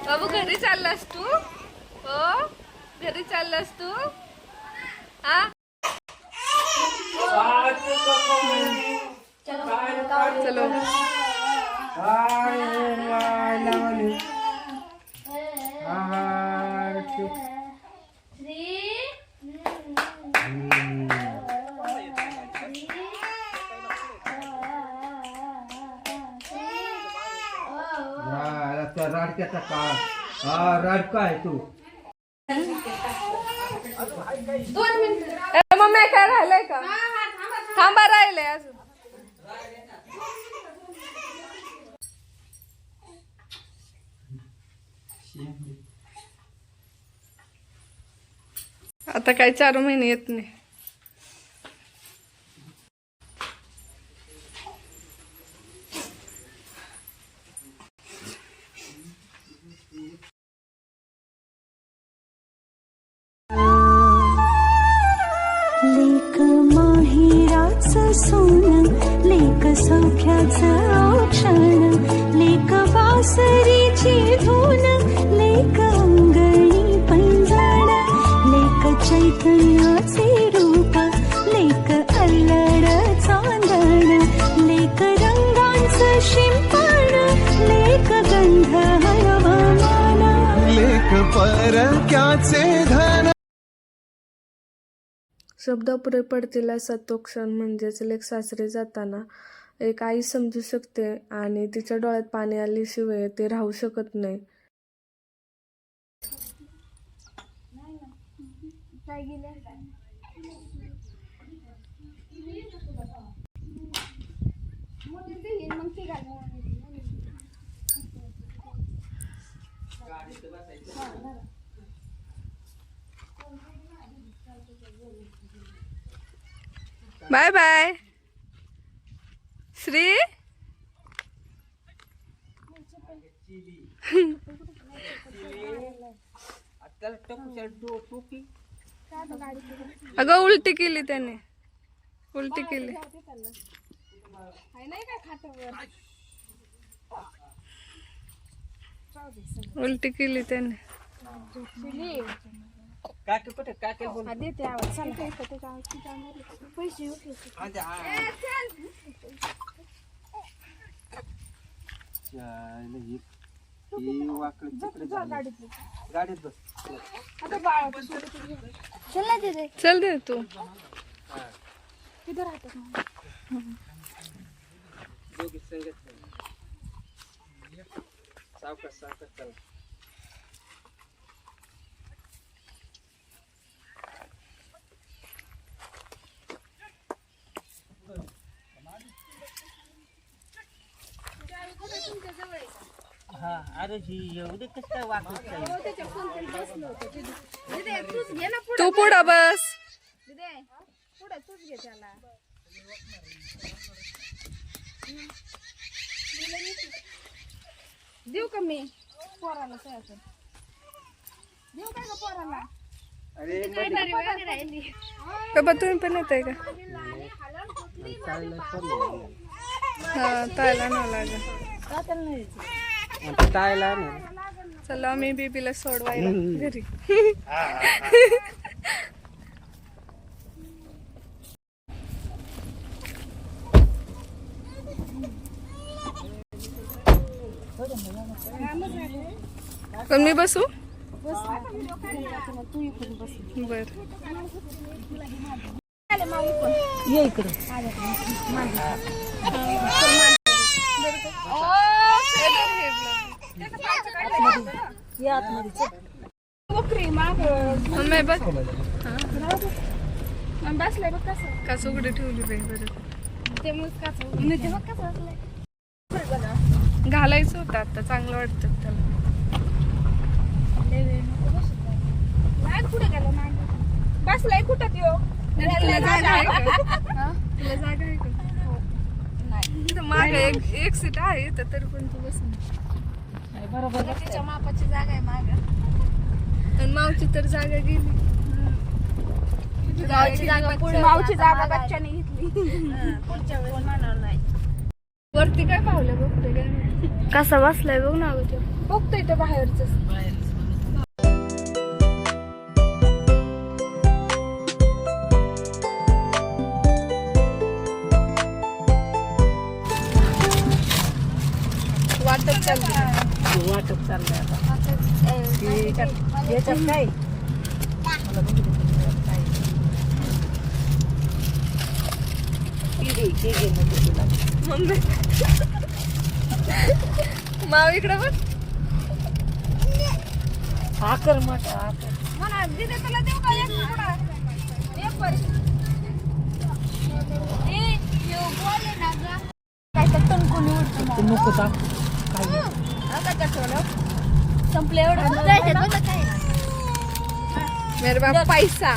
बाबू घरी चाललास तू? हो घरी चाललास तू? हा चलो राडक्याचा काळ हा राडका आहे तू. मम्मी काय राहिलंय का? थांबा राहिलंय अजून. आता काय 4 महिने येत नाही. लेक माहिराचं सोनं, लेक सौख्याचं औक्षण, लेक बासरीची धून, लेक अंगणी पैंजण, लेक चैतन्याचे रूप, लेक अल्लड चांदण, लेक रंगांचं शिंपण, लेक गंध हवामान, लेक परक्याचे धन. शब्द अपुरे पडतील असा तो क्षण म्हणजेच लेक सासरी जाताना एक आई समजू शकते आणि तिच्या डोळ्यात पाणी आल्याशिवाय ते राहू शकत नाही. Bye bye Shri. अगं उलटी केली त्याने, उलटी केली. उलटी केली त्याने. गाडीत बस. चल दे तू. सावकाश सावकाश चला. अरे एवढे कसं काय वाटत तू पुढं बस. देऊ का मी पोराला सयाचं? देऊ का ग पोराला? बाबा तुम्ही पण येत आहे का? हा तायला ना लागेल. टायला चला मी बेबीला सोडवायला घरी. पण मी बसू? बर ये इकडे. बसलाय बघ कसं काच उघडे ठेवली बाई. बरं ते म्हणजे बघ कसं घालायचं होतं आता, चांगलं वाटतं त्याला. कुठे गेलं नाही बसलाय कुठं त्यो? तुला जागा आहे का? तुला जागा आहे का? नाही मागे एक सीट आहे तर तरी पण तू बस. बरोबर तिच्या मापाची जागा आहे माग. आणि मावची तर जागा गेली. मावची जागा बच्चाने घेतली. पुढच्या वेळेस म्हणणार नाही. वरती काय पावलं बघतोय काय माहिती. कसा बसलाय बघ ना अगं तो. बघतोय ते बाहेरच. वाटप चाललंय. वाटप चाललंय आता. याच्यात काय मला बघू दे काय. ते घे म्हणजे तुला. मम्मी माव इकडे बघ. आकर मोठा आकर. म्हणा दीदी तुला देऊ का एक पुडा? एक वर. ए यो बोले ना ग. काय तर टणकुनी उडतो. तू नको का आता का ठेवलं? संपले एवढं. मेरे बाप पैसा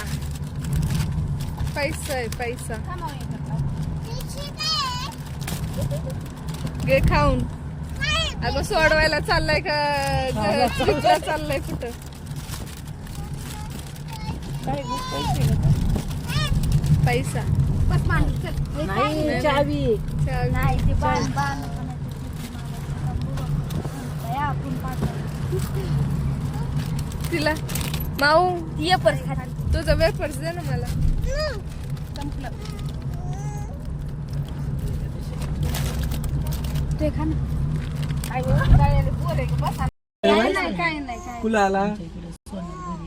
पैसा आहे पैसा. घे खाऊन. अगं सोडवायला चाललाय का ट्रिपला चाललाय कुठं? काय गं, पैसे का? पैसा नाही चावी. तिला माऊ तुझा वेफर्स दे ना मला. संपलं ते खा ना. काय नाही कुला आला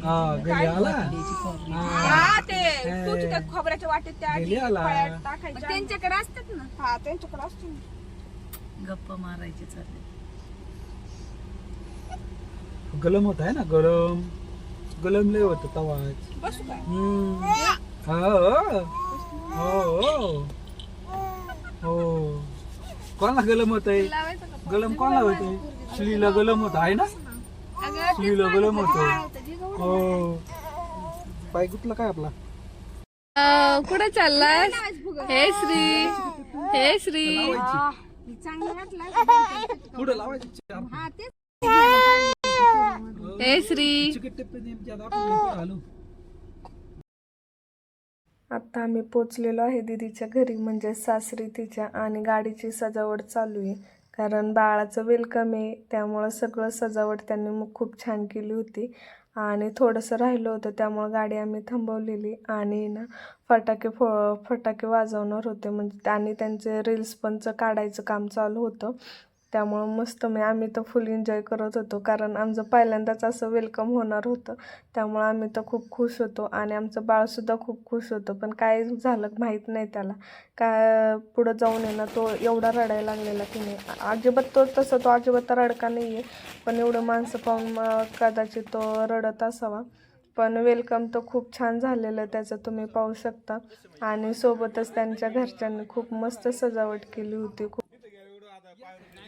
हा घरी आला हा ते तूच त्या खोबऱ्याच्या वाटेत त्या आधी गेली आला. फळ्यात टाकायच्या. त्यांच्याकडे असतात ना. हा त्यांच्याकडे असते ना. गप्पा मारायचे चालले. गरम होत आहे ना गरम गरम लय होत तवाच. बसू काय हो कोणाला गलम होत आहे लावायचं का? गलम कोणाला होते श्रीला गलम होत आहे ना अगं श्रीला गलम होत हो पाय कुठला काय आपला कुठे चाललाय? हे श्री हे श्री पुढे लावायची हे श्री. आता आम्ही पोचलेलो आहे दीदीच्या घरी म्हणजे सासरी तिच्या आणि गाडीची सजावट चालू आहे कारण बाळाचं वेलकम आहे त्यामुळं सगळं सजावट त्यांनी मग खूप छान केली होती आणि थोडंसं राहिलं होतं त्यामुळं गाडी आम्ही थांबवलेली आणि ना फटाके वाजवणार होते म्हणजे आणि त्यांचे रील्स पणचं काढायचं काम चालू होतं त्यामुळं मस्त आम्ही तर फुल एन्जॉय करत होतो कारण आमचं पहिल्यांदाच असं वेलकम होणार होतं त्यामुळं आम्ही तर खूप खुश होतो आणि आमचं बाळसुद्धा खूप खुश होतं पण काय झालं माहीत नाही त्याला काय पुढं जाऊन आहे ना तो एवढा रडायला लागलेला की नाही अजिबात तो अजिबात रडका नाही आहे पण एवढं माणसं पाहून कदाचित तो रडत असावा पण वेलकम तर खूप छान झालेलं त्याचं तुम्ही पाहू शकता आणि सोबतच त्यांच्या घरच्यांनी खूप मस्त सजावट केली होती.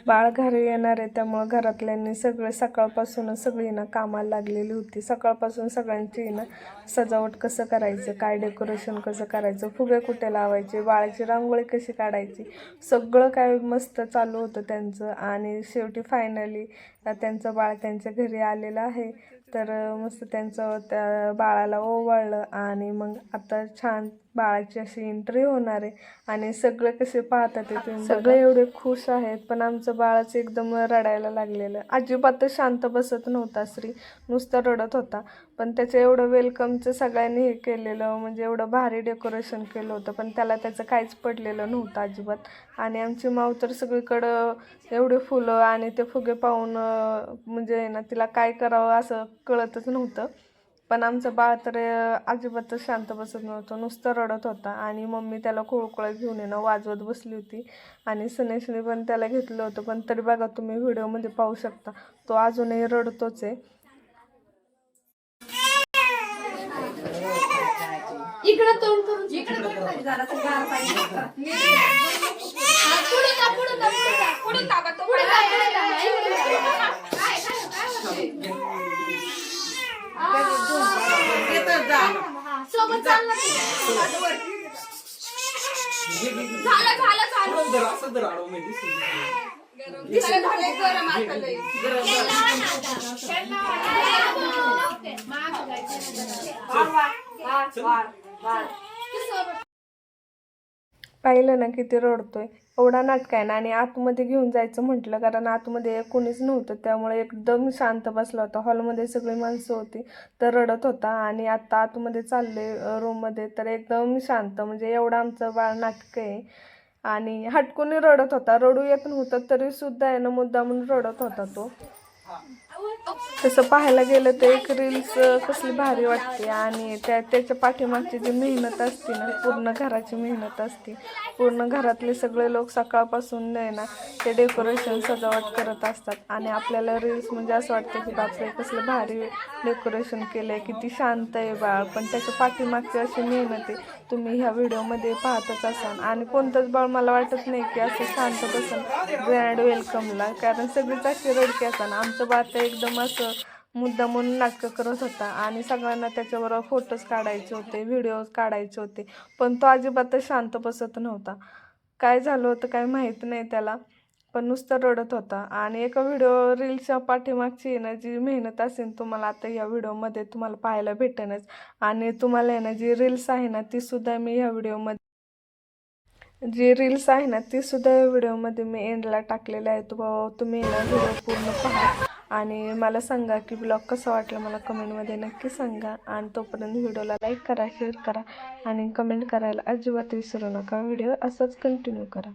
बाळ घरी येणार आहे त्यामुळं घरातल्यांनी सगळे सकाळपासूनच सगळी ना कामाला लागलेली होती सकाळपासून सगळ्यांची ना सजावट कसं करायचं काय डेकोरेशन कसं करायचं फुगे कुठे लावायचे बाळाची रांगोळी कशी काढायची सगळं काय मस्त चालू होतं त्यांचं आणि शेवटी फायनली त्यांचं बाळ त्यांच्या घरी आलेलं आहे तर मस्त त्यांचं त्या बाळाला ओवाळलं आणि मग आता छान बाळाची अशी एंट्री होणार आहे आणि सगळे कसे पाहतात ते सगळे एवढे खुश आहेत पण आमचं बाळच एकदम रडायला लागलेलं अजिबातच शांत बसत नव्हता श्री नुसतं रडत होता पण त्याचं एवढं वेलकमचं सगळ्यांनी हे केलेलं म्हणजे एवढं भारी डेकोरेशन केलं होतं पण त्याला त्याचं काहीच पडलेलं नव्हतं अजिबात आणि आमची माव तर सगळीकडं एवढे फुलं आणि ते फुगे पाहून म्हणजे ना तिला काय करावं असं कळतच नव्हतं पण आमचं बाळ तर अजिबातच शांत बसत नव्हतं नुसतं रडत होता आणि मम्मी त्याला खुळखुळं घेऊन येणं वाजवत बसली होती आणि सनेशने पण त्याला घेतलं होतं पण तरी बघा तुम्ही व्हिडिओमध्ये पाहू शकता तो अजूनही रडतोच आहे. इकडे तोंड करून जरा गार पाहिजे पुढे दाबा तो सोबत चालला झालं पाहिलं ना किती रडतोय. एवढा नाटक आहे ना. आणि आतमध्ये घेऊन जायचं म्हटलं, कारण आतमध्ये कोणीच नव्हतं, त्यामुळे एकदम शांत बसला होता. हॉलमध्ये सगळी माणसं होती तर रडत होता. आणि आता आतमध्ये चालले रूममध्ये तर एकदम शांत. म्हणजे एवढं आमचं बाळ नाटक आहे. आणि हटकून रडत होता, रडू येत नव्हतं तरी सुद्धा आहे ना मुद्दामून रडत होता तो. तसं पाहायला गेलं तर एक रील्स कसली भारी वाटते. आणि त्याच्या पाठीमागची जी मेहनत असते ना, पूर्ण घराची मेहनत असते. पूर्ण घरातले सगळे लोक सकाळपासून आहे ना ते डेकोरेशन सजावट करत असतात. आणि आपल्याला रील्स म्हणजे असं वाटतं की बापरे कसलं भारी डेकोरेशन केलं आहे, किती शांत आहे बाळ. पण त्याच्या पाठीमागची अशी मेहनत आहे तुम्ही ह्या व्हिडिओमध्ये पाहतच असाल. आणि कोणतंच बाळ मला वाटत नाही की असं शांत बसून ग्रँड वेलकमला, कारण सगळीच अशी रडकी असताना. आमचं बाळ तर एकदम असं मुद्दामून नाटकं करत होता. आणि सगळ्यांना त्याच्याबरोबर फोटोज काढायचे होते, व्हिडिओज काढायचे होते, पण तो अजिबातच शांत बसत नव्हता. काय झालं होतं काय माहीत नाही त्याला, पण नुसतं रडत होता. आणि एका व्हिडिओ रील्सच्या पाठीमागची आहे ना जी मेहनत असेल तुम्हाला आता या व्हिडिओमध्ये तुम्हाला पाहायला भेटेनच. आणि तुम्हाला आहे ना जी रील्स आहे ना ती सुद्धा मी ह्या व्हिडिओमध्ये या व्हिडिओमध्ये मी एंडला टाकलेला आहे. तुम्ही ना व्हिडिओ पूर्ण पहा आणि मला सांगा की ब्लॉग कसा वाटला, मला कमेंटमध्ये नक्की सांगा. आणि तोपर्यंत व्हिडिओला लाईक करा, शेअर करा आणि कमेंट करायला अजिबात विसरू नका. व्हिडिओ असंच कंटिन्यू करा.